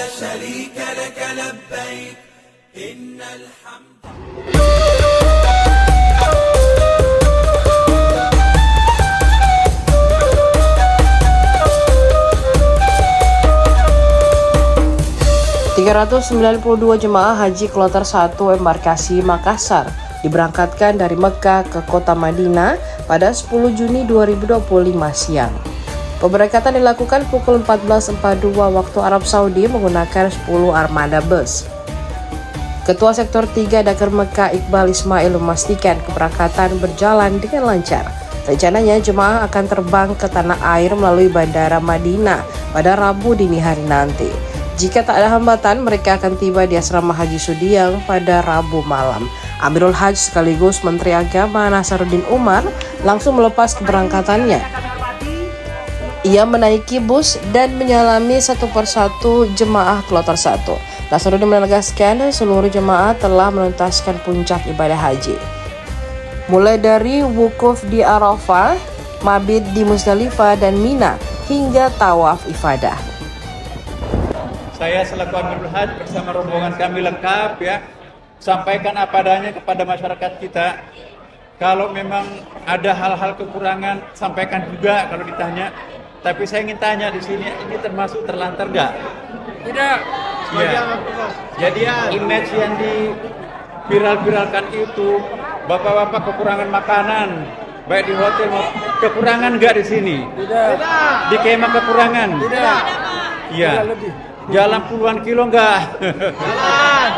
شريك لك لبيك إن الحمد. ...392 jemaah haji kloter 1 embarkasi Makassar diberangkatkan dari Mekah ke kota Madinah pada 10 Juni 2025 siang. Pemberangkatan dilakukan pukul 14.42 waktu Arab Saudi menggunakan 10 armada bus. Ketua Sektor 3 Dakar Mekah Iqbal Ismail memastikan keberangkatan berjalan dengan lancar. Rencananya jemaah akan terbang ke tanah air melalui Bandara Madinah pada Rabu dini hari nanti. Jika tak ada hambatan, mereka akan tiba di Asrama Haji Sudiang pada Rabu malam. Amirul Hajj sekaligus Menteri Agama Nasaruddin Umar langsung melepas keberangkatannya. Ia menaiki bus dan menyalami satu persatu jemaah kloter 1. Nasaruddin menegaskan seluruh jemaah telah menuntaskan puncak ibadah haji. Mulai dari wukuf di Arafah, mabit di Musdalifah dan Mina, hingga tawaf ifadah. Saya selaku Amirul Hajj bersama rombongan kami lengkap ya, sampaikan apa adanya kepada masyarakat kita. Kalau memang ada hal-hal kekurangan, sampaikan juga kalau ditanya. Tapi saya ingin tanya di sini, ini termasuk terlantar nggak? Tidak. Ya. Jadi image yang diviral-viralkan itu, bapak-bapak kekurangan makanan, baik di hotel maupun kekurangan nggak di sini? Tidak. Di kemah kekurangan? Tidak. Iya. Jalan puluhan kilo enggak? Jalan.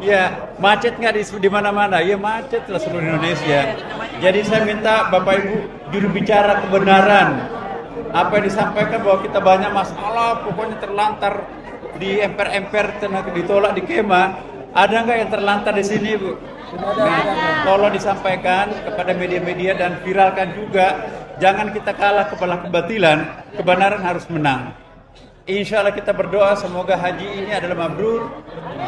Ya, macet nggak di mana-mana? Ya macet lah seluruh Indonesia. Jadi saya minta Bapak Ibu juru bicara kebenaran. Apa yang disampaikan bahwa kita banyak masalah, pokoknya terlantar di emper-emper, ditolak di kemah. Ada nggak yang terlantar di sini, Bu? Nah, tolong disampaikan kepada media-media dan viralkan juga. Jangan kita kalah kepada kebatilan, kebenaran harus menang. Insya Allah kita berdoa semoga haji ini adalah mabrur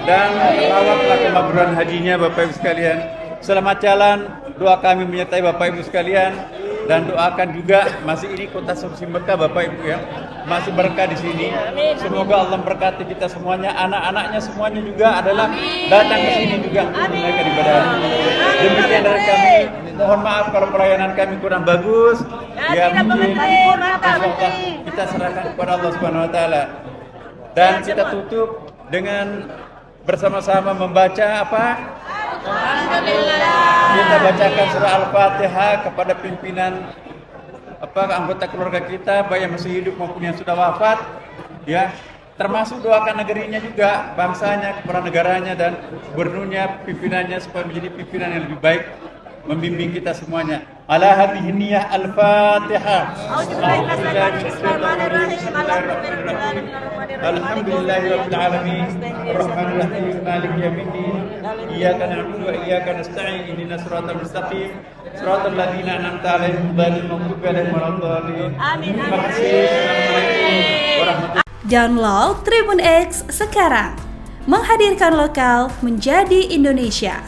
dan lawatlah kemabruran hajinya Bapak Ibu sekalian. Selamat jalan, doa kami menyertai Bapak Ibu sekalian dan doakan juga masih ini kota suci Mekah Bapak Ibu ya, masih berkah di sini. Semoga Allah berkati kita semuanya, anak-anaknya semuanya juga adalah datang ke sini juga untuk menunaikan ibadah. Demikian dari kami. Mohon maaf kalau pelayanan kami kurang bagus. Ya mungkin insyaallah kita serahkan kepada Allah Subhanahu wa taala. Dan kita tutup dengan bersama-sama membaca apa? Kita bacakan surah Al-Fatihah kepada pimpinan anggota keluarga kita, baik yang masih hidup maupun yang sudah wafat. Ya, termasuk doakan negerinya juga, bangsanya, kepala negaranya dan gubernurnya, pimpinannya supaya menjadi pimpinan yang lebih baik, membimbing kita semuanya. Ala hadhihi niyyah al-Fatihah. Alhamdulillahirabbil alamin. Arrahmanir rahim. Maliki yaumiddin. Iyyaka na'budu wa iyyaka nasta'in. Ihdinas siratal mustaqim. Siratal ladzina an'amta 'alaihim ghairil maghdubi 'alaihim waladdallin. Amin. Terima kasih. Assalamualaikum warahmatullahi. Download Tribun X sekarang. Menghadirkan lokal menjadi Indonesia.